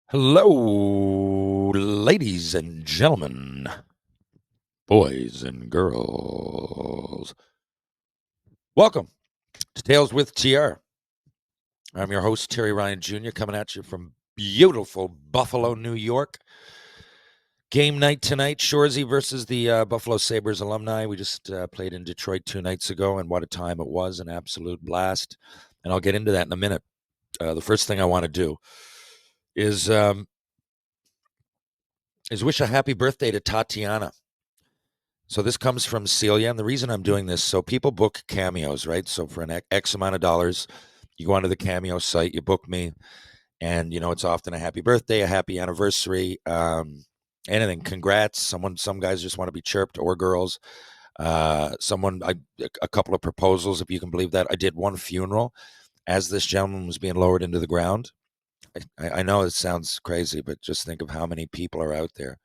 Hello, ladies and gentlemen, boys and girls. Welcome to Tales with TR. I'm your host, Terry Ryan Jr., coming at you from beautiful Buffalo, New York. Game night tonight, Shoresy versus the Buffalo Sabres alumni. We just played in Detroit 2 nights ago, and what a time it was, an absolute blast. And I'll get into that in a minute. The first thing I want to do is wish a happy birthday to Tatiana. So this comes from Celia, and the reason I'm doing this, so people book cameos, right? So for an X amount of dollars, you go onto the cameo site, you book me, and it's often a happy birthday, a happy anniversary, anything. Congrats. Some guys just want to be chirped, or girls. A couple of proposals, if you can believe that. I did one funeral as this gentleman was being lowered into the ground. I know it sounds crazy, but just think of how many people are out there,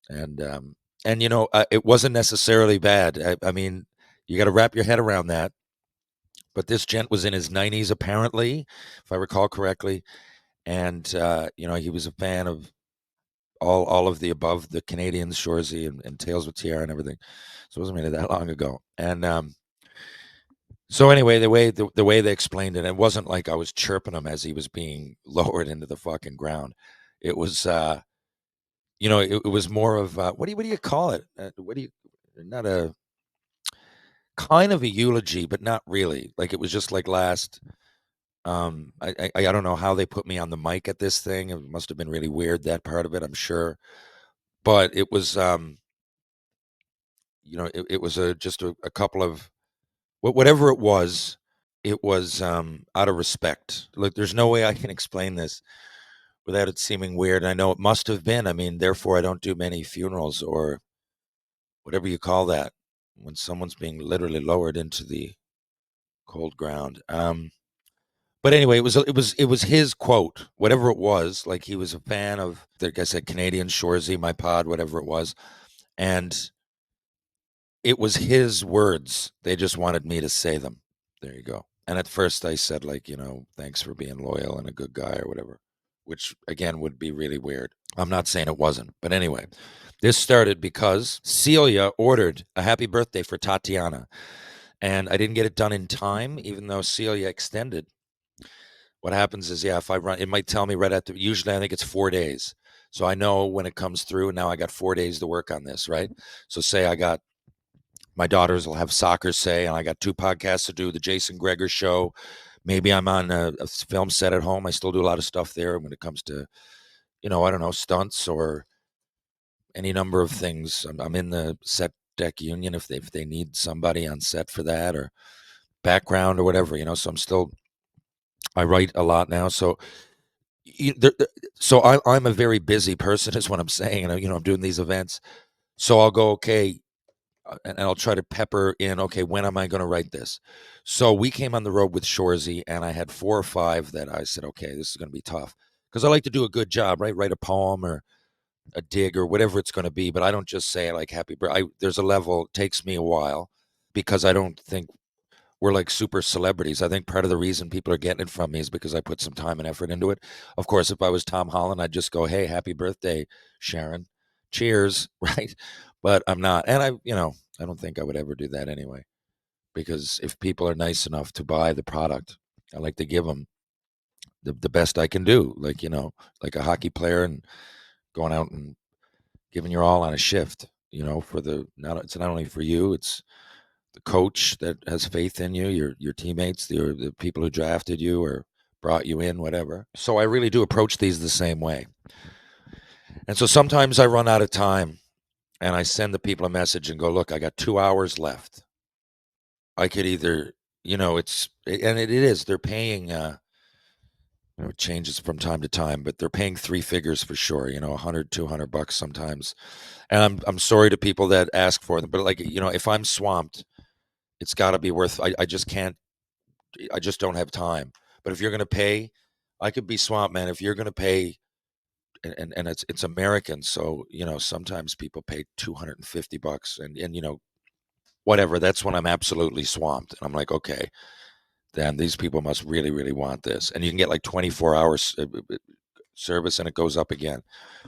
and it wasn't necessarily bad. I mean, you got to wrap your head around that. But this gent was in his 90s, apparently, if I recall correctly, and he was a fan of all of the above, the Canadiens, Shoresy, and Tales with TR and everything. So it wasn't really that long ago. And so anyway, the way they explained it, it wasn't like I was chirping him as he was being lowered into the fucking ground. It was it was more of what do you call it? What do you not a kind of a eulogy, but not really. Like it was just like last. I don't know how they put me on the mic at this thing. It must have been really weird, that part of it, I'm sure. But it was it was just a couple of whatever it was. It was out of respect. Like there's no way I can explain this without it seeming weird. I know it must have been. I mean, therefore, I don't do many funerals or whatever you call that when someone's being literally lowered into the cold ground. But anyway, it was his quote, whatever it was. Like he was a fan of, like I said, Canadian Shoresy, my pod, whatever it was, and it was his words. They just wanted me to say them. There you go. And at first, I said like, thanks for being loyal and a good guy or whatever, which again would be really weird. I'm not saying it wasn't, but anyway, this started because Celia ordered a happy birthday for Tatiana, and I didn't get it done in time, even though Celia extended. What happens is, yeah, if I run, it might tell me right at the, usually I think it's 4 days. So I know when it comes through, and now I got 4 days to work on this, right? So say I got, my daughters will have soccer, say, and I got two podcasts to do, the Jason Greger show. Maybe I'm on a film set at home. I still do a lot of stuff there when it comes to, I don't know, stunts or any number of things. I'm in the set deck union if they need somebody on set for that, or background or whatever, so I write a lot now. So you, there, so I'm a very busy person, is what I'm saying. And I'm doing these events, so I'll go, okay, and I'll try to pepper in, okay, when am I going to write this? So we came on the road with Shoresy, and I had 4 or 5 that I said, okay, this is going to be tough, because I like to do a good job, right? Write a poem or a dig or whatever it's going to be, but I don't just say like happy birthday. There's a level, it takes me a while, because I don't think we're like super celebrities. I think part of the reason people are getting it from me is because I put some time and effort into it. Of course, if I was Tom Holland, I'd just go, hey, happy birthday, Sharon. Cheers, right? But I'm not. And I don't think I would ever do that anyway, because if people are nice enough to buy the product, I like to give them the best I can do. Like, like a hockey player and going out and giving your all on a shift, for it's not only for you, it's the coach that has faith in you, your teammates, the people who drafted you or brought you in, whatever. So I really do approach these the same way. And so sometimes I run out of time, and I send the people a message and go, look, I got 2 hours left. I could either, it is, they're paying, it changes from time to time, but they're paying 3 figures for sure, 100, $200 sometimes. And I'm sorry to people that ask for them, but like, if I'm swamped, it's got to be worth, I just can't, I just don't have time. But if you're going to pay, I could be swamped, man. If you're going to pay, and it's American, so sometimes people pay $250, and whatever. That's when I'm absolutely swamped, and I'm like, okay, then these people must really really want this, and you can get like 24 hours service and it goes up again.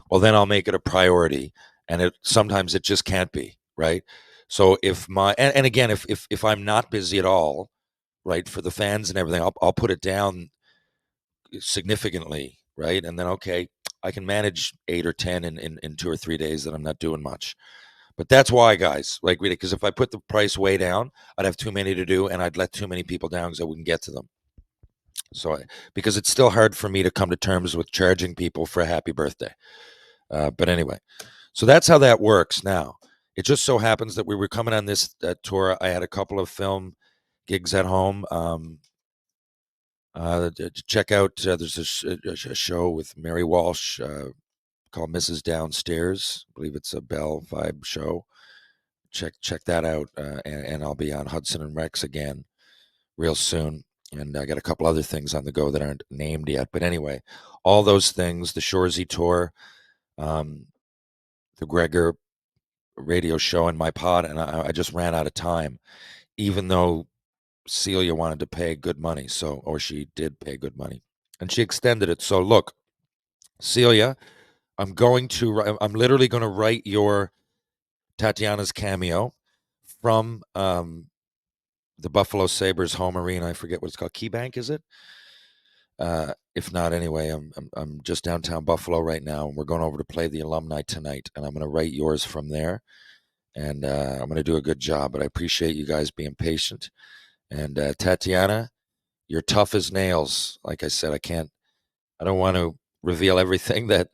Well, then I'll make it a priority, and it sometimes it just can't be, right? So if and again, if I'm not busy at all, right, for the fans and everything, I'll put it down significantly, right? And then okay, I can manage 8 or 10 in 2 or 3 days that I'm not doing much. But that's why, guys, like really, because if I put the price way down, I'd have too many to do, and I'd let too many people down because I wouldn't get to them. So, because it's still hard for me to come to terms with charging people for a happy birthday. But anyway, so that's how that works now. It just so happens that we were coming on this tour. I had a couple of film gigs at home. Check out, there's a show with Mary Walsh called Mrs. Downstairs. I believe it's a Bell Vibe show. Check that out, and I'll be on Hudson and Rex again real soon. And I got a couple other things on the go that aren't named yet. But anyway, all those things, the Shoresy tour, um, the Gregor radio show, and my pod, and I just ran out of time, even though Celia wanted to pay good money. So, or she did pay good money, and she extended it. So, look, Celia, I'm literally going to write your Tatiana's cameo from the Buffalo Sabres home arena. I forget what it's called. Key Bank, is it? If not, anyway, I'm just downtown Buffalo right now, and we're going over to play the alumni tonight, and I'm going to write yours from there, and I'm going to do a good job. But I appreciate you guys being patient. And Tatiana, you're tough as nails. Like I said, I don't want to reveal everything that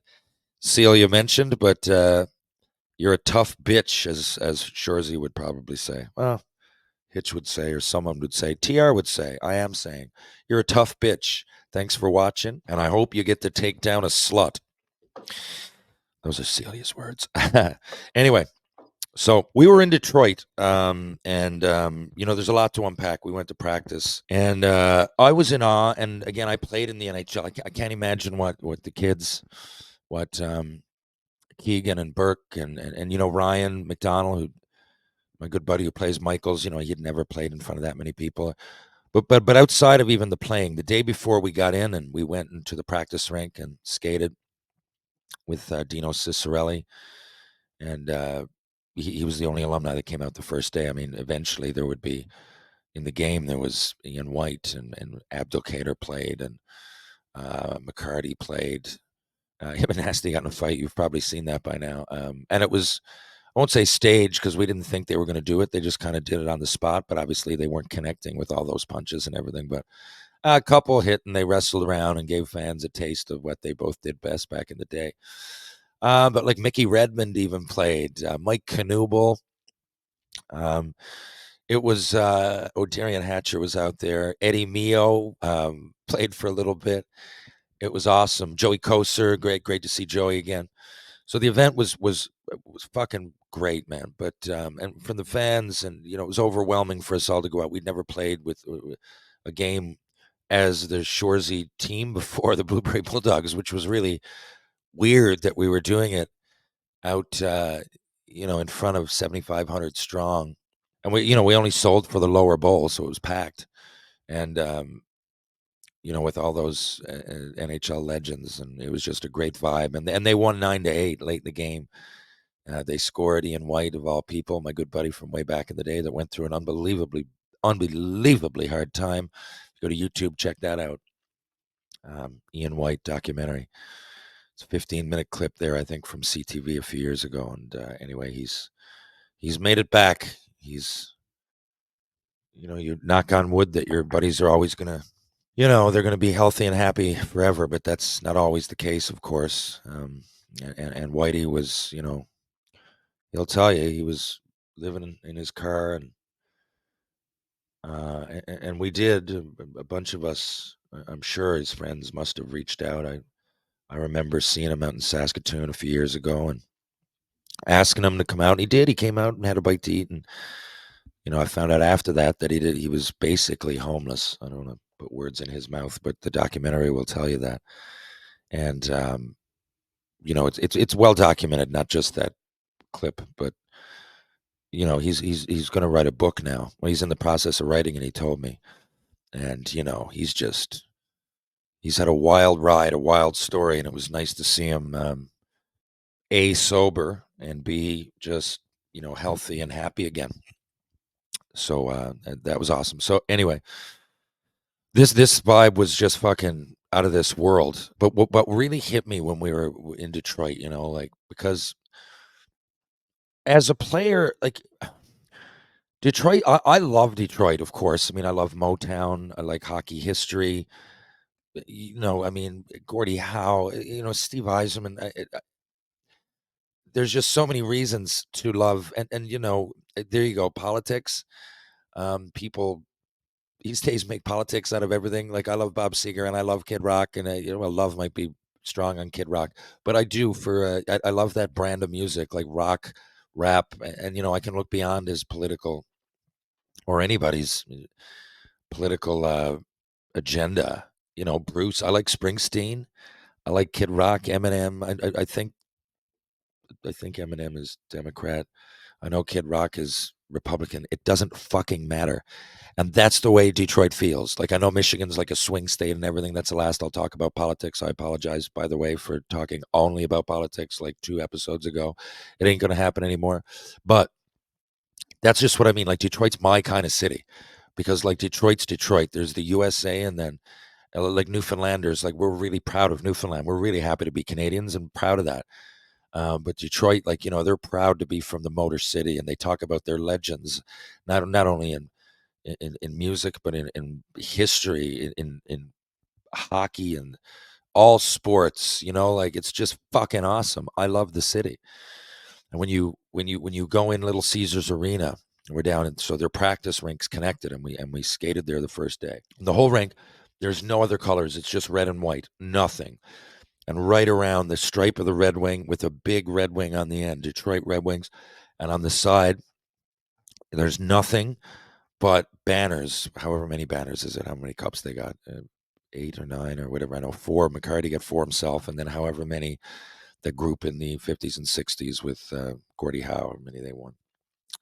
Celia mentioned, but you're a tough bitch, as Shoresy would probably say. Well, Hitch would say, or someone would say, TR would say, I am saying, you're a tough bitch. Thanks for watching, and I hope you get to take down a slut. Those are Celia's words. Anyway, so we were in Detroit, and there's a lot to unpack. We went to practice, and I was in awe. And again, I played in the NHL. I can't imagine what the kids, what Keegan and Burke and Ryan McDonald, who my good buddy who plays Michaels. He'd never played in front of that many people. But outside of even the playing, the day before we got in and we went into the practice rink and skated with Dino Cicerelli, and he was the only alumni that came out the first day. I mean, eventually there would be in the game there was Ian White and Abdelkader played and McCarty played. Him and Nasty got in a fight. You've probably seen that by now. And it was, I won't say staged because we didn't think they were going to do it. They just kind of did it on the spot. But obviously they weren't connecting with all those punches and everything. But a couple hit and they wrestled around and gave fans a taste of what they both did best back in the day. But like Mickey Redmond even played, Mike Knuble. It was O'Darian Hatcher was out there. Eddie Mio played for a little bit. It was awesome. Joey Koser, great to see Joey again. So the event was fucking great, man. But and from the fans, and it was overwhelming for us all to go out. We'd never played with a game as the Shoresy team before, the Blueberry Bulldogs, which was really weird that we were doing it out, in front of 7,500 strong, and we only sold for the lower bowl, so it was packed, and with all those NHL legends, and it was just a great vibe, and they won 9-8 late in the game. They scored Ian White of all people, my good buddy from way back in the day that went through an unbelievably hard time. Go to YouTube, check that out. Ian White documentary. It's a 15-minute clip there, I think, from CTV a few years ago. And anyway, he's made it back. He's, you knock on wood that your buddies are always gonna, they're gonna be healthy and happy forever. But that's not always the case, of course. And Whitey was, he'll tell you he was living in his car, and we did a bunch of us. I'm sure his friends must have reached out. I remember seeing him out in Saskatoon a few years ago and asking him to come out. And he did. He came out and had a bite to eat. And, I found out after that he was basically homeless. I don't want to put words in his mouth, but the documentary will tell you that. And, it's well documented, not just that clip, but, he's going to write a book now. Well, he's in the process of writing, and he told me. And, he's just he's had a wild ride, a wild story, and it was nice to see him A, sober, and B, just, healthy and happy again. So that was awesome. So anyway, this vibe was just fucking out of this world. But what really hit me when we were in Detroit, like because as a player, like Detroit, I love Detroit, of course. I mean, I love Motown. I like hockey history. I mean, Gordie Howe, Steve Eiserman. There's just so many reasons to love, and there you go, politics. People these days make politics out of everything. Like I love Bob Seger and I love Kid Rock, and well, love might be strong on Kid Rock, but I do for I love that brand of music, like rock, rap, and I can look beyond his political or anybody's political agenda. Bruce. I like Springsteen. I like Kid Rock, Eminem. I think Eminem is Democrat. I know Kid Rock is Republican. It doesn't fucking matter. And that's the way Detroit feels. Like I know Michigan's like a swing state and everything. That's the last I'll talk about politics. I apologize, by the way, for talking only about politics like 2 episodes ago. It ain't gonna happen anymore. But that's just what I mean. Like Detroit's my kind of city. Because like Detroit's Detroit. There's the USA and then like Newfoundlanders, like we're really proud of Newfoundland. We're really happy to be Canadians and proud of that. But Detroit, like they're proud to be from the Motor City, and they talk about their legends, not only in music, but in history, in hockey, and all sports. Like it's just fucking awesome. I love the city, and when you go in Little Caesars Arena, we're down, and so their practice rinks connected, and we skated there the first day. The whole rink, there's no other colors. It's just red and white, nothing. And right around the stripe of the Red Wing with a big Red Wing on the end, Detroit Red Wings, and on the side, there's nothing but banners. However many banners is it? How many cups they got? 8 or 9 or whatever. I know 4. McCarty got 4 himself, and then however many the group in the 50s and 60s with Gordie Howe, how many they won.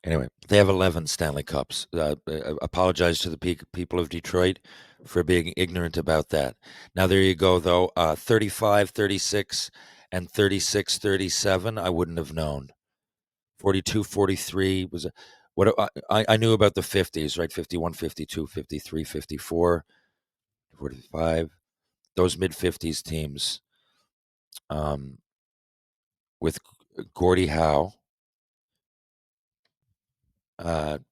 Anyway, they have 11 Stanley Cups. Apologize to the people of Detroit for being ignorant about that. Now, there you go, though. 35, 36, and 36, 37, I wouldn't have known. 42, 43 was what I knew about the 50s, right? 51, 52, 53, 54, 45. Those mid 50s teams with Gordie Howe,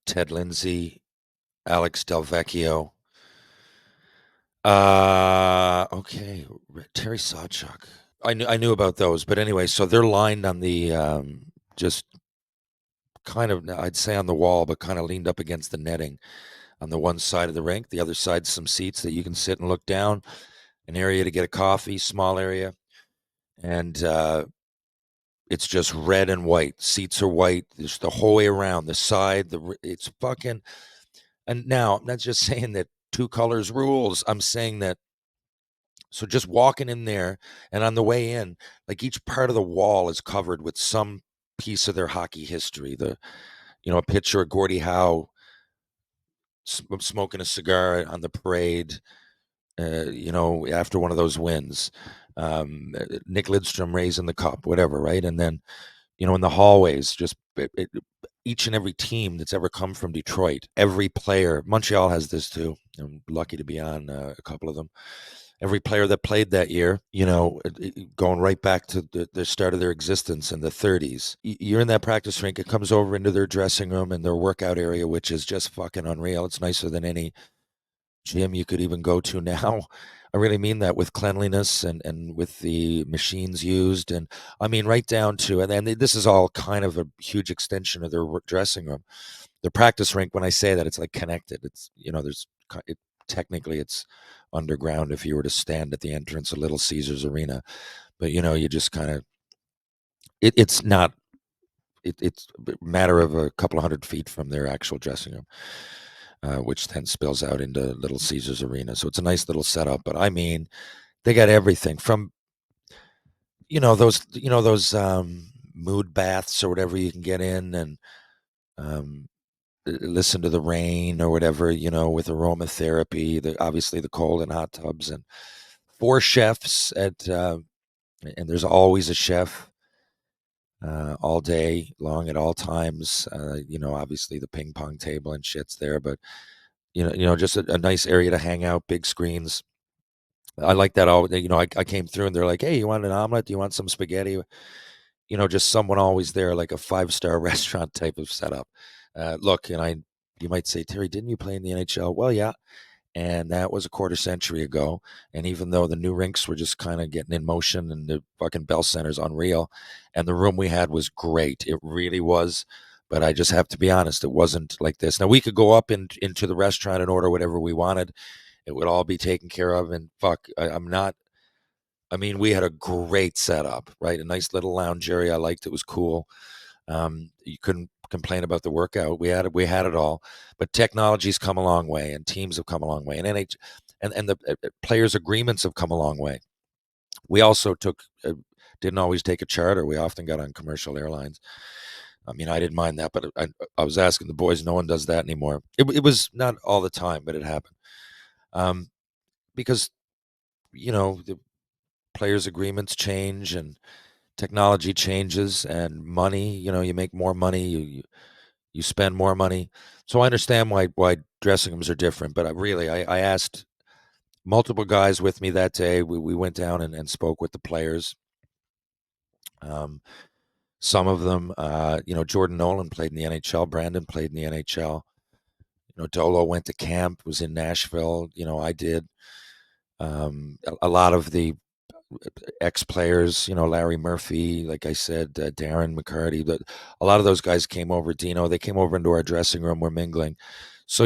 Ted Lindsay, Alex Delvecchio. Okay, Terry Sawchuk. I knew about those, but anyway, so they're lined on the just kind of, I'd say on the wall, but kind of leaned up against the netting on the one side of the rink. The other side, some seats that you can sit and look down, an area to get a coffee, small area, and it's just red and white. Seats are white. Just the whole way around. The side, it's fucking. And now I'm not just saying that two colors rules. I'm saying that. So just walking in there, and on the way in, like each part of the wall is covered with some piece of their hockey history. A picture of Gordie Howe smoking a cigar on the parade, after one of those wins. Nick Lidstrom raising the cup, whatever, right? And then, in the hallways, just each and every team that's ever come from Detroit, every player, Montreal has this too. I'm lucky to be on a couple of them. Every player that played that year, going right back to the start of their existence in the 30s. You're in that practice rink. It comes over into their dressing room and their workout area, which is just fucking unreal. It's nicer than any gym you could even go to now. I really mean that, with cleanliness and with the machines used. And I mean, right down to, and this is all kind of a huge extension of their dressing room. The practice rink, when I say that, it's like connected. It's, technically it's underground if you were to stand at the entrance of Little Caesars Arena. But, you just kind of, it's not, it's a matter of a couple of 100 feet from their actual dressing room. Which then spills out into Little Caesars Arena. So it's a nice little setup. But I mean, they got everything from those mood baths or whatever you can get in and listen to the rain or whatever, with aromatherapy. Obviously the cold and hot tubs and four chefs and there's always a chef all day long at all times. Obviously the ping pong table and shit's there, but just a nice area to hang out, big screens. I like that. I came through and they're like, "Hey, you want an omelet? Do you want some spaghetti?" Just someone always there, like a five-star restaurant type of setup. Look, you might say, Terry, didn't you play in the NHL? Well, yeah, and that was a quarter century ago. And even though the new rinks were just kind of getting in motion and the fucking Bell Center's unreal, and the room we had was great, it really was. But I just have to be honest, it wasn't like this. Now we could go up into the restaurant and order whatever we wanted. It would all be taken care of. And fuck, I'm not. I mean, we had a great setup, right? A nice little lounge area. I liked it. Was cool. You couldn't complain about the workout. We had it all. But technology's come a long way, and teams have come a long way, and and the players' agreements have come a long way. We also didn't always take a charter. We often got on commercial airlines. I mean, I didn't mind that, but I was asking the boys. No one does that anymore. It was not all the time, but it happened. Because the players' agreements change and technology changes and money. You make more money. You spend more money. So I understand why dressing rooms are different. But I asked multiple guys with me that day. We went down and spoke with the players. Um, some of them, Jordan Nolan played in the NHL. Brandon played in the NHL. Dolo went to camp, was in Nashville. I did. A lot of the ex-players, Larry Murphy, like I said, Darren McCarty, a lot of those guys came over. Dino, they came over into our dressing room. We're mingling. So,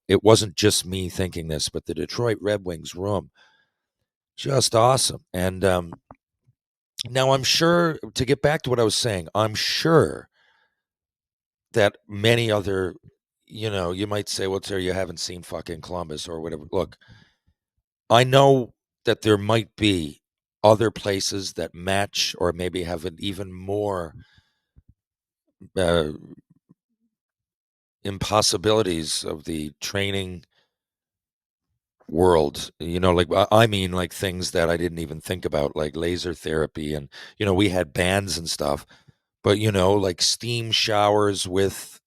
it wasn't just me thinking this, but the Detroit Red Wings room, just awesome. And now I'm sure, to get back to what I was saying, I'm sure that many other, you might say, well, Terry, you haven't seen fucking Columbus or whatever. Look, I know that there might be other places that match or maybe have an even more uh, impossibilities of the training world. Like I mean, like things that I didn't even think about, like laser therapy, and we had bands and stuff. But like steam showers with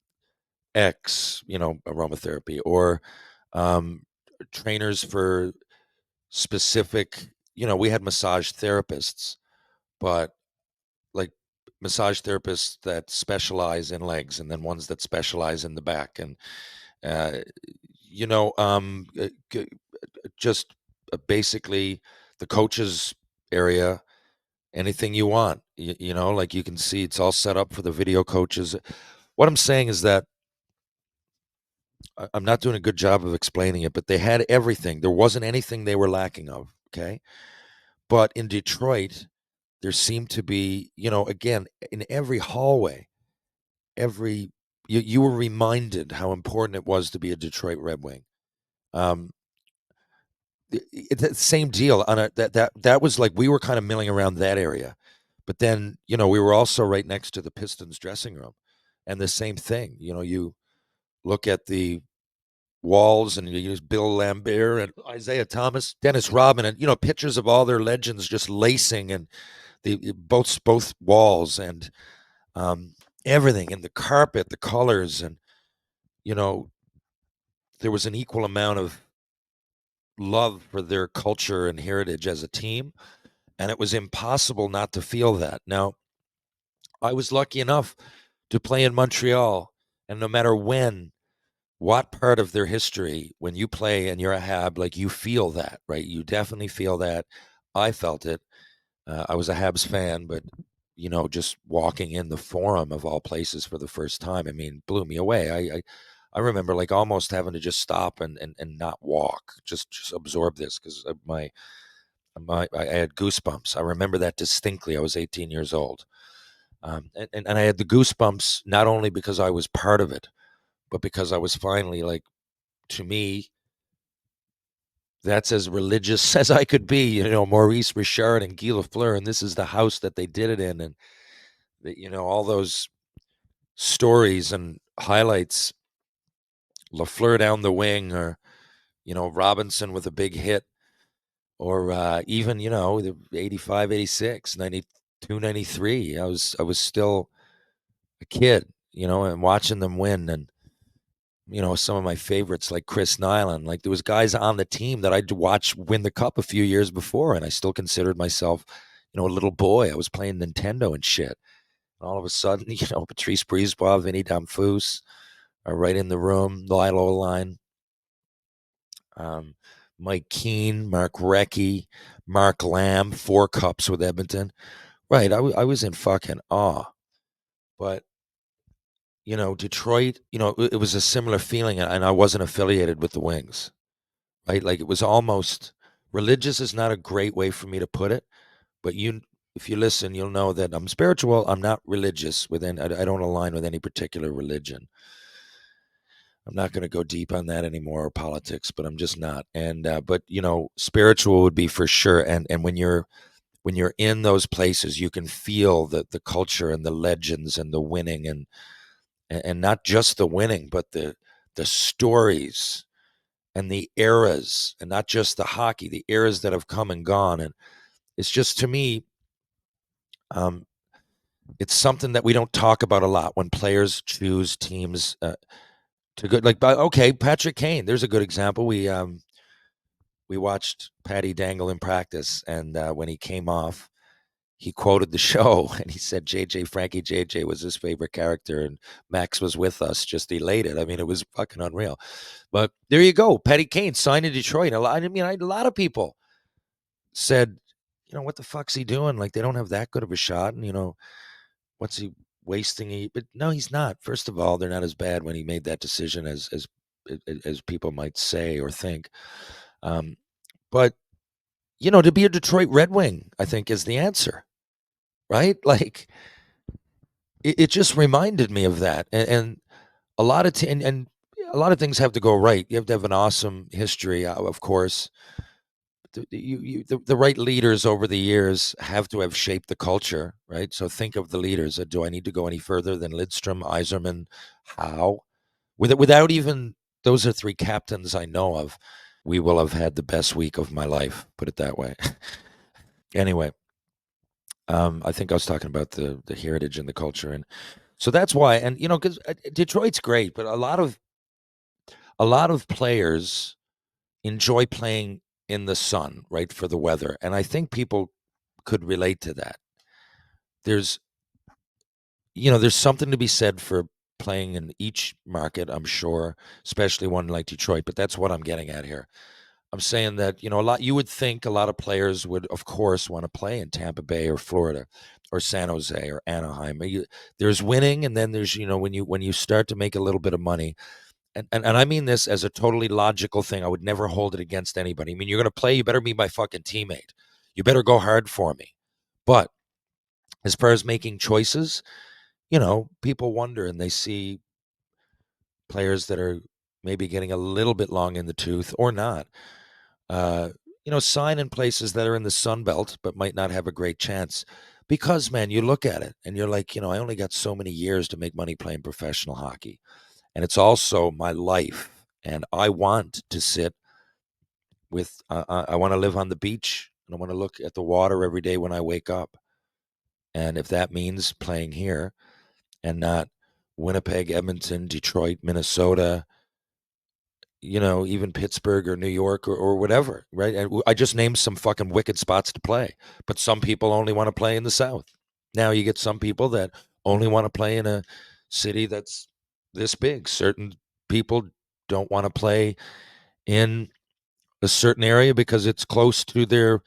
X, aromatherapy, or um, trainers for specific. We had massage therapists, but like massage therapists that specialize in legs, and then ones that specialize in the back, and uh, you know, um, uh, g- just basically the coaches area. Anything you want, like you can see, it's all set up for the video coaches. What I'm saying is that I'm not doing a good job of explaining it, but they had everything. There wasn't anything they were lacking of. Okay, but in Detroit, there seemed to be, again, in every hallway, every you were reminded how important it was to be a Detroit Red Wing. Um, it's the same deal on that was like we were kind of milling around that area, but then we were also right next to the Pistons dressing room, and the same thing. You look at the walls and you use Bill Lambert and Isaiah Thomas, Dennis Rodman, and pictures of all their legends just lacing and the both walls and um, everything, and the carpet, the colors, and you know there was an equal amount of love for their culture and heritage as a team, and it was impossible not to feel that. Now, I was lucky enough to play in Montreal, and no matter what part of their history, when you play and you're a Hab, like you feel that, right? You definitely feel that. I felt it. I was a Habs fan, but just walking in the Forum of all places for the first time, I mean, blew me away. I remember like almost having to just stop and not walk, just absorb this because I had goosebumps. I remember that distinctly. I was 18 years old, and I had the goosebumps not only because I was part of it, but because I was finally like, to me, that's as religious as I could be. Maurice Richard and Guy Lafleur, and this is the house that they did it in, and all those stories and highlights. Lafleur down the wing, or Robinson with a big hit. or even, the 85, 86, 92, 93. I was still a kid, and watching them win. And, some of my favorites like Chris Nyland, like there was guys on the team that I'd watch win the cup a few years before, and I still considered myself, a little boy. I was playing Nintendo and shit. And all of a sudden, Patrice Brisebois, Vinny Damphousse are right in the room. Lilo Line, um, Mike Keane, Mark Recchi, Mark Lamb, 4 cups with Edmonton. Right, I was in fucking awe. But Detroit, it was a similar feeling, and I wasn't affiliated with the Wings, right? Like it was almost religious is not a great way for me to put it, but if you listen, you'll know that I'm spiritual. I'm not religious I don't align with any particular religion. I'm not going to go deep on that anymore or politics, but I'm just not. And but spiritual would be for sure. And when you're in those places, you can feel the culture and the legends and the winning and not just the winning, but the stories and the eras, and not just the hockey, the eras that have come and gone. And it's just, to me, um, it's something that we don't talk about a lot when players choose teams to go. Like, okay, Patrick Kane, there's a good example. We watched Patty Dangle in practice, and when he came off, he quoted the show and he said Frankie JJ was his favorite character, and Max was with us, just elated. I mean, it was fucking unreal. But there you go. Patty Kane signed in Detroit. A lot of people said, what the fuck's he doing? Like, they don't have that good of a shot. And, what's he wasting? But no, he's not. First of all, they're not as bad when he made that decision as people might say or think. Um, but, to be a Detroit Red Wing, I think, is the answer, right? Like, it just reminded me of that. And a lot of and a lot of things have to go right. You have to have an awesome history, of course. The right leaders over the years have to have shaped the culture, right? So think of the leaders. Do I need to go any further than Lidstrom, Yzerman, Howe? Without even those are 3 captains I know of, we will have had the best week of my life. Put it that way. Anyway, I think I was talking about the heritage and the culture, and so that's why. And because Detroit's great, but a lot of players enjoy playing in the sun, right, for the weather, and I think people could relate to that. There's there's something to be said for playing in each market, I'm sure, especially one like Detroit, but that's what I'm getting at here. I'm saying that, you would think a lot of players would, of course, want to play in Tampa Bay or Florida or San Jose or Anaheim. There's winning, and then there's, when you start to make a little bit of money, and I mean this as a totally logical thing. I would never hold it against anybody. I mean, you're going to play, you better be my fucking teammate. You better go hard for me. But as far as making choices, people wonder and they see players that are maybe getting a little bit long in the tooth or not. Uh, sign in places that are in the Sun Belt but might not have a great chance. Because, man, you look at it and you're like, I only got so many years to make money playing professional hockey. And it's also my life. And I want to sit with, I want to live on the beach, and I want to look at the water every day when I wake up. And if that means playing here and not Winnipeg, Edmonton, Detroit, Minnesota, even Pittsburgh or New York or whatever, right? And I just named some fucking wicked spots to play, but some people only want to play in the South. Now you get some people that only want to play in a city that's this big. Certain people don't want to play in a certain area because it's close to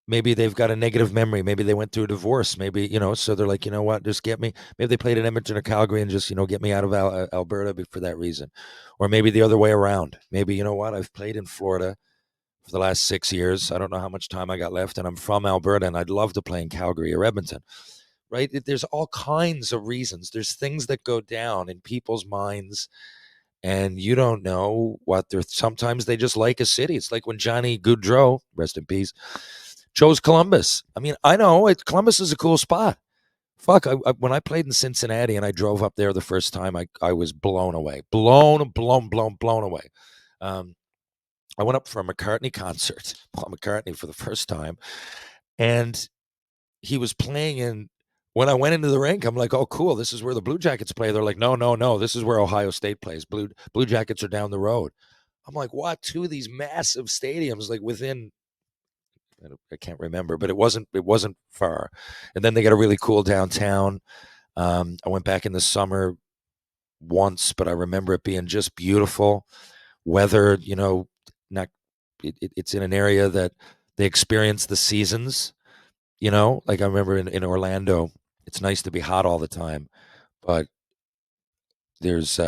maybe they've got a negative memory. Maybe they went through a divorce. Maybe, so they're like, what, just get me. Maybe they played in Edmonton or Calgary and just, get me out of Alberta for that reason. Or maybe the other way around. Maybe, I've played in Florida for the last 6 years. I don't know how much time I got left, and I'm from Alberta, and I'd love to play in Calgary or Edmonton, right? There's all kinds of reasons. There's things that go down in people's minds, and you don't know what they're. Sometimes they just like a city. It's like when Johnny Gaudreau, rest in peace, chose Columbus. I mean, I know Columbus is a cool spot. Fuck, when I played in Cincinnati and I drove up there the first time, I was blown away, blown away. I went up for a McCartney concert, Paul McCartney for the first time, and he was playing in. When I went into the rink, I'm like, "Oh, cool! This is where the Blue Jackets play." They're like, "No, no, no! This is where Ohio State plays. Blue Jackets are down the road." I'm like, "What? Two of these massive stadiums, like within I can't remember, but it wasn't far." And then they got a really cool downtown. I went back in the summer once, but I remember it being just beautiful weather. Not it's in an area that they experience the seasons. Like I remember in Orlando, it's nice to be hot all the time, but there's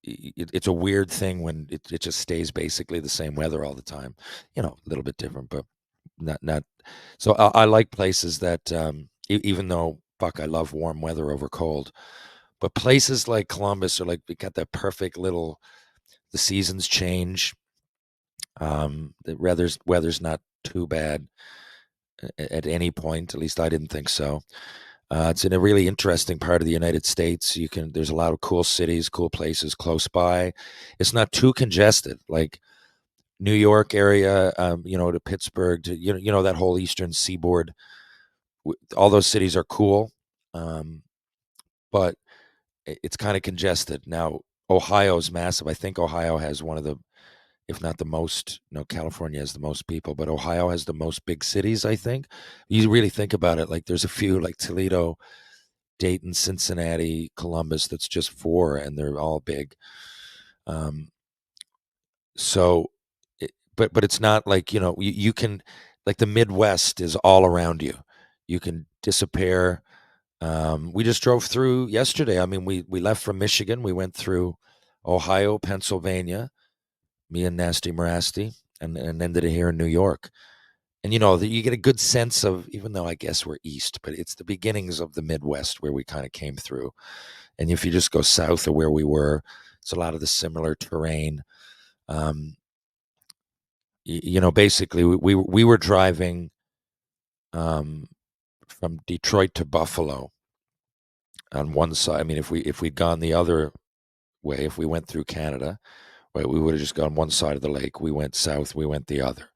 it's a weird thing when it just stays basically the same weather all the time. A little bit different, but not. So I like places that even though fuck, I love warm weather over cold, but places like Columbus are like we got that perfect little. The seasons change. The weather's not too bad at any point. At least I didn't think so. It's in a really interesting part of the United States. There's a lot of cool cities, cool places close by. It's not too congested, like New York area, to Pittsburgh, to that whole Eastern Seaboard. All those cities are cool, but it's kind of congested. Now, Ohio is massive. I think Ohio has one of the, if not the most. No, California has the most people, but Ohio has the most big cities. I think. You really think about it, like there's a few like Toledo, Dayton, Cincinnati, Columbus. That's just four, and they're all big. Um, so, but it's not like you can like the Midwest is all around you. You can disappear. We just drove through yesterday. I mean, we left from Michigan. We went through Ohio, Pennsylvania, me and Nasty Marasti, and ended it here in New York. And you get a good sense of, even though I guess we're east, but it's the beginnings of the Midwest where we kind of came through. And if you just go south of where we were, it's a lot of the similar terrain. Um, basically, we were driving um, from Detroit to Buffalo on one side. I mean, if we'd gone the other way, if we went through Canada, right, we would have just gone one side of the lake. We went south, we went the other.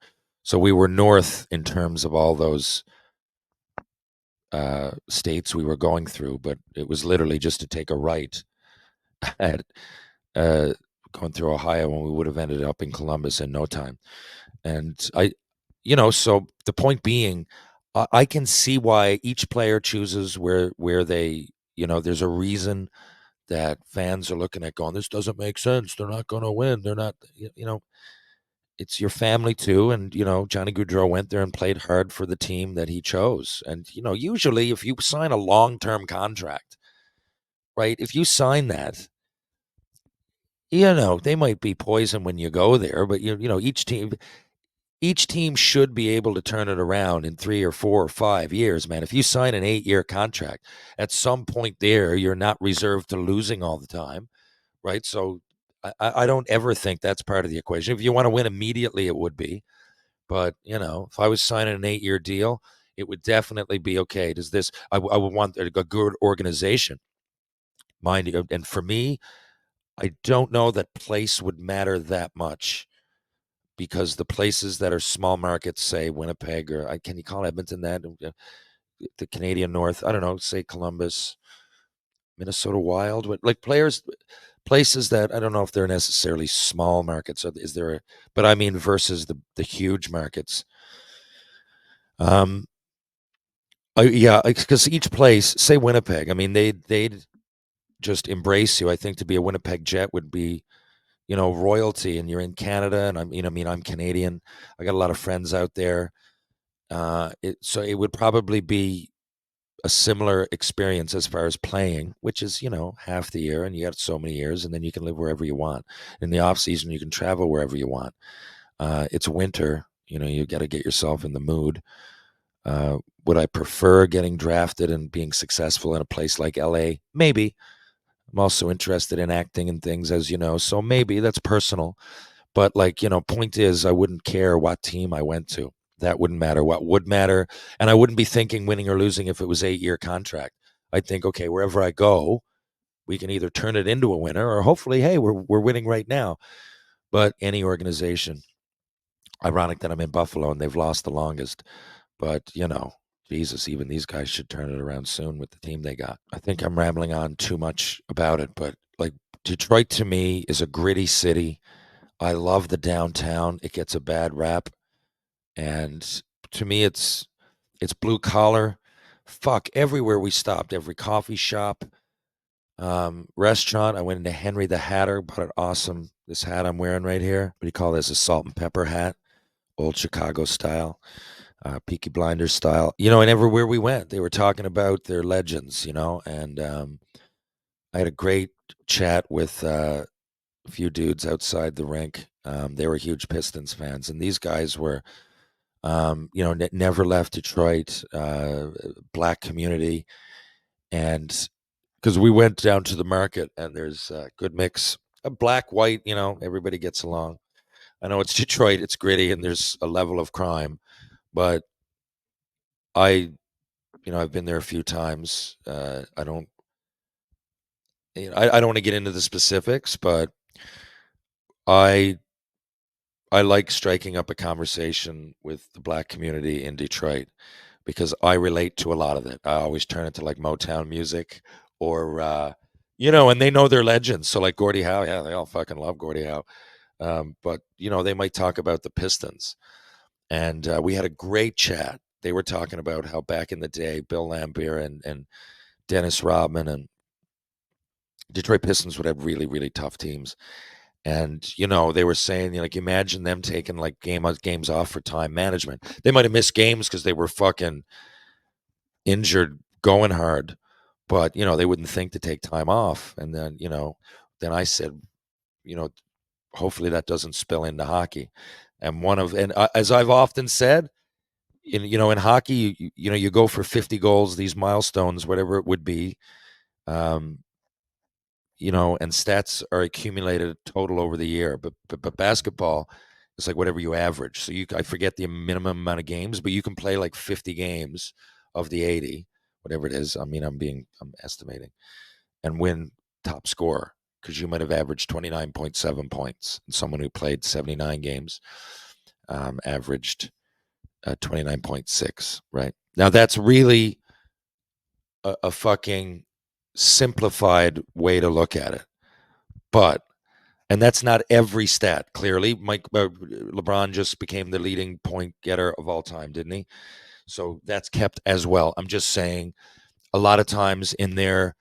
So we were north in terms of all those states we were going through, but it was literally just to take a right at uh, going through Ohio, and we would have ended up in Columbus in no time. And so the point being, I can see why each player chooses where they, there's a reason that fans are looking at going, this doesn't make sense. They're not going to win. They're not, it's your family too. And, Johnny Gaudreau went there and played hard for the team that he chose. And, usually if you sign a long-term contract, right, if you sign that, they might be poison when you go there, but each team should be able to turn it around in 3 or 4 or 5 years, man. If you sign an 8-year contract, at some point there, you're not reserved to losing all the time, right? So I don't ever think that's part of the equation. If you want to win immediately, it would be. But, if I was signing an 8-year deal, it would definitely be okay. I would want a good organization, mind you. And for me, I don't know that place would matter that much because the places that are small markets, say Winnipeg, or can you call Edmonton that? The Canadian North, I don't know, say Columbus, Minnesota Wild, like places that I don't know if they're necessarily small markets. Or is there but I mean versus the huge markets. Um, yeah, because each place, say Winnipeg, I mean they'd just embrace you. I think to be a Winnipeg Jet would be royalty, and you're in Canada, and I'm Canadian. I got a lot of friends out there. So it would probably be a similar experience as far as playing, which is half the year, and you got so many years, and then you can live wherever you want. In the off season, you can travel wherever you want. It's winter, you got to get yourself in the mood. Would I prefer getting drafted and being successful in a place like LA? Maybe. I'm also interested in acting and things, as you know, so maybe that's personal. But like, point is, I wouldn't care what team I went to. That wouldn't matter. What would matter, and I wouldn't be thinking winning or losing if it was 8-year contract. I'd think, okay, wherever I go, we can either turn it into a winner, or hopefully, hey, we're winning right now. But any organization, Ironic that I'm in Buffalo and they've lost the longest. But, Jesus, even these guys should turn it around soon with the team they got. I think I'm rambling on too much about it, but like Detroit to me is a gritty city. I love the downtown. It gets a bad rap. And to me it's blue collar. Fuck, everywhere we stopped, every coffee shop, restaurant. I went into Henry the Hatter, bought an awesome this hat I'm wearing right here. What do you call this? A salt and pepper hat, old Chicago style, Peaky Blinders style. And everywhere we went, they were talking about their legends. And I had a great chat with a few dudes outside the rink. They were huge Pistons fans, and these guys were, never left Detroit, black community, and because we went down to the market and there's a good mix of black, white, everybody gets along. I know it's Detroit, it's gritty, and there's a level of crime, but I, I've been there a few times. I don't, I don't want to get into the specifics, but I, I like striking up a conversation with the black community in Detroit because I relate to a lot of it. I always turn it to like Motown music or, and they know their legends. So like Gordie Howe, yeah, they all fucking love Gordie Howe. But they might talk about the Pistons, and we had a great chat. They were talking about how back in the day, Bill Laimbeer and Dennis Rodman and Detroit Pistons would have really, really tough teams. And they were saying, like, imagine them taking like games off for time management. They might have missed games because they were fucking injured going hard, but they wouldn't think to take time off. And then then I said, you know, hopefully that doesn't spill into hockey. And as I've often said, in hockey, you go for 50 goals, these milestones, whatever it would be, um, and stats are accumulated total over the year. But basketball is like whatever you average. So I forget the minimum amount of games, but you can play like 50 games of the 80, whatever it is. I mean, I'm estimating, and win top scorer because you might have averaged 29.7 points, and someone who played 79 games averaged 29.6. Right now, that's really a fucking simplified way to look at it, but and that's not every stat. Clearly, LeBron just became the leading point getter of all time, didn't he? So that's kept as well. I'm just saying, a lot of times in their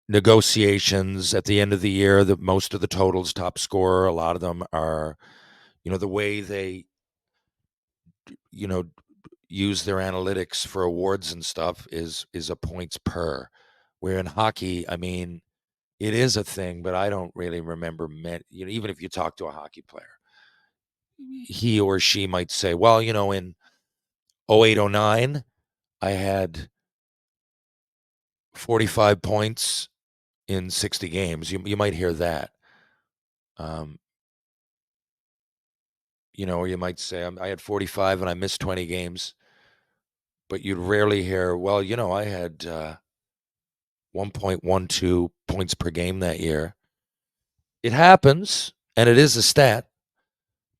negotiations at the end of the year, the most of the totals, top scorer, a lot of them are, the way they, you know, use their analytics for awards and stuff is a points per. Where in hockey, I mean, it is a thing, but I don't really remember. Even if you talk to a hockey player, he or she might say, "Well, in 08, 09, I had 45 points in 60 games." You might hear that. Um, or you might say, I had 45 and I missed 20 games, but you'd rarely hear, well, I had 1.12 points per game that year. It happens, and it is a stat,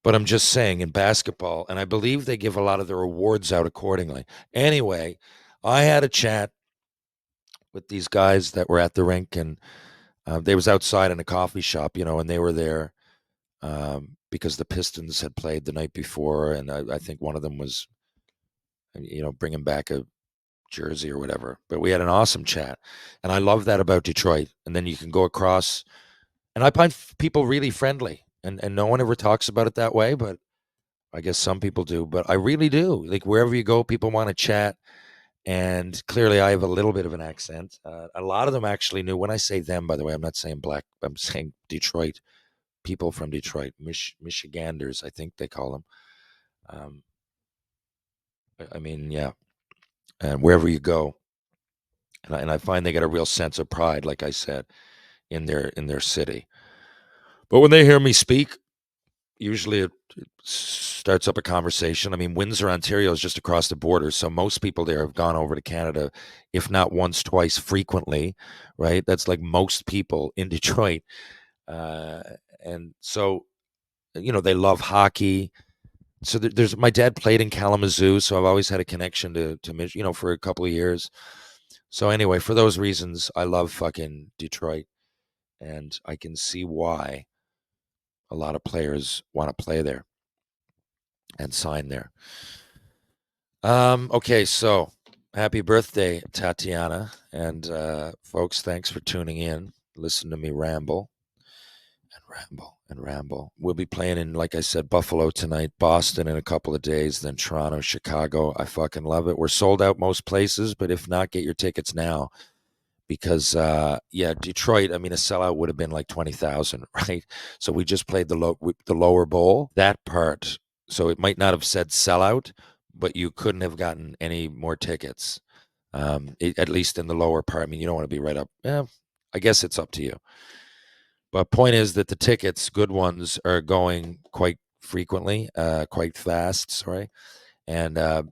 but I'm just saying in basketball, and I believe they give a lot of their awards out accordingly. Anyway, I had a chat with these guys that were at the rink, and they was outside in a coffee shop, and they were there because the Pistons had played the night before, and I think one of them was, bringing back a jersey or whatever. But we had an awesome chat, and I love that about Detroit. And then you can go across, and I find people really friendly, and no one ever talks about it that way, but I guess some people do. But I really do. Like wherever you go, people want to chat. And clearly, I have a little bit of an accent. A lot of them actually knew. When I say them, by the way, I'm not saying black. I'm saying Detroit people from Detroit, Michiganders, I think they call them. Um, I mean, yeah, and wherever you go, and I find they get a real sense of pride, like I said, in their city. But when they hear me speak, usually it starts up a conversation. I mean, Windsor, Ontario is just across the border, so most people there have gone over to Canada, if not once, twice, frequently. Right? That's like most people in Detroit, uh, and so they love hockey. So there's my dad played in Kalamazoo, so I've always had a connection to for a couple of years. So anyway, for those reasons, I love fucking Detroit, and I can see why a lot of players want to play there and sign there. Okay, so happy birthday, Tatiana, and folks, thanks for tuning in. Listen to me ramble and ramble and ramble. We'll be playing in, like I said, Buffalo tonight, Boston in a couple of days, then Toronto, Chicago. I fucking love it. We're sold out most places, but if not, get your tickets now because Detroit. I mean, a sellout would have been like 20,000, right? So we just played the lower bowl, that part. So it might not have said sellout, but you couldn't have gotten any more tickets. At least in the lower part. I mean, you don't want to be right up. I guess it's up to you. But point is that the tickets, good ones, are going quite frequently, quite fast. Sorry, and I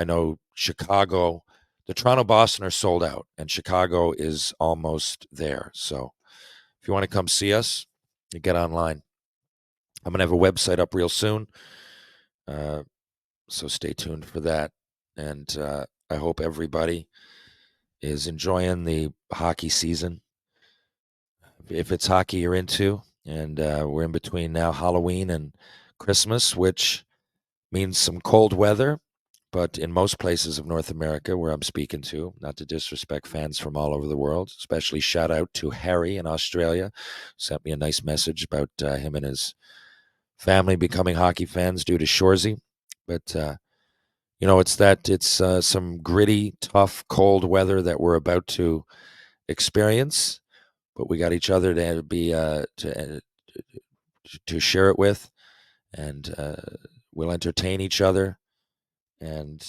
know Chicago, the Toronto Boston are sold out, and Chicago is almost there. So if you want to come see us, you get online. I'm gonna have a website up real soon, uh, so stay tuned for that. And I hope everybody is enjoying the hockey season. If it's hockey you're into, and we're in between now Halloween and Christmas, which means some cold weather. But in most places of North America where I'm speaking to, not to disrespect fans from all over the world, especially shout out to Harry in Australia, sent me a nice message about him and his family becoming hockey fans due to Shoresy. But it's some gritty, tough, cold weather that we're about to experience. But we got each other to be to share it with, and we'll entertain each other. And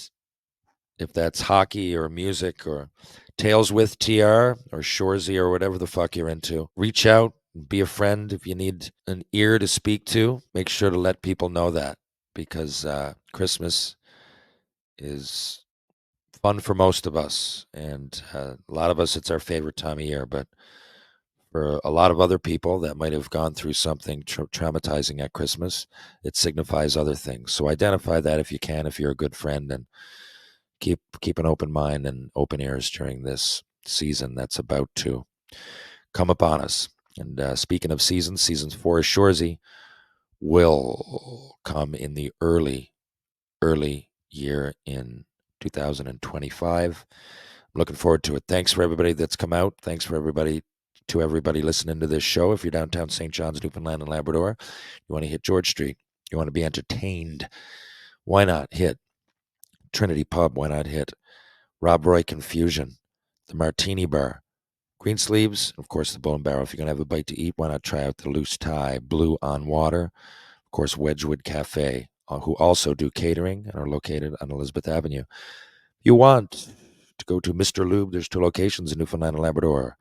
if that's hockey or music or Tales with TR or Shoresy or whatever the fuck you're into, reach out, be a friend. If you need an ear to speak to, make sure to let people know that because Christmas is fun for most of us. And a lot of us, it's our favorite time of year. But for a lot of other people that might have gone through something traumatizing at Christmas, it signifies other things. So identify that if you can, if you're a good friend, and keep an open mind and open ears during this season that's about to come upon us. And speaking of seasons, season 4 of Shoresy will come in the early year in 2025. I'm looking forward to it. Thanks for everybody that's come out. Thanks for everybody listening to this show. If you're downtown St. John's, Newfoundland and Labrador, you want to hit George Street, you want to be entertained, why not hit Trinity Pub? Why not hit Rob Roy Confusion, the Martini Bar, Greensleeves, of course, the Bull and Barrel. If you're going to have a bite to eat, why not try out the Loose Tie, Blue on Water, of course, Wedgwood Cafe, who also do catering and are located on Elizabeth Avenue. If you want to go to Mr. Lube, there's 2 locations in Newfoundland and Labrador,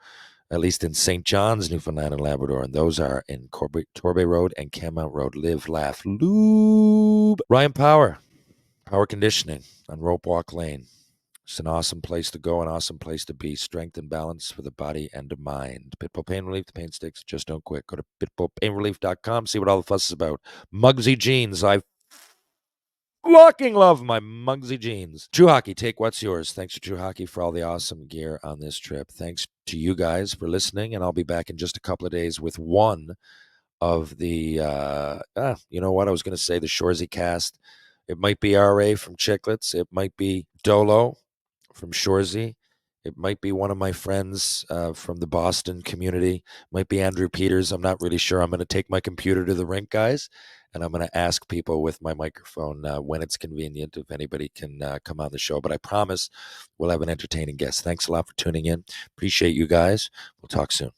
at least in St. John's, Newfoundland and Labrador, and those are in Torbay Road and Cammount Road. Live, laugh, lube. Ryan Power Conditioning on Rope Walk Lane. It's an awesome place to go, an awesome place to be. Strength and balance for the body and the mind. Pitbull Pain Relief, the pain sticks just don't quit. Go to pitbullpainrelief.com, see what all the fuss is about. Mugsy Jeans, I fucking love my Mugsy Jeans. True Hockey, take what's yours. Thanks to True Hockey for all the awesome gear on this trip. Thanks to you guys for listening, and I'll be back in just a couple of days with one of the, you know what, I was going to say the Shoresy cast. It might be RA from Chicklets. It might be Dolo from Shoresy. It might be one of my friends from the Boston community. It might be Andrew Peters. I'm not really sure. I'm going to take my computer to the rink, guys, and I'm going to ask people with my microphone when it's convenient if anybody can come on the show. But I promise we'll have an entertaining guest. Thanks a lot for tuning in. Appreciate you guys. We'll talk soon.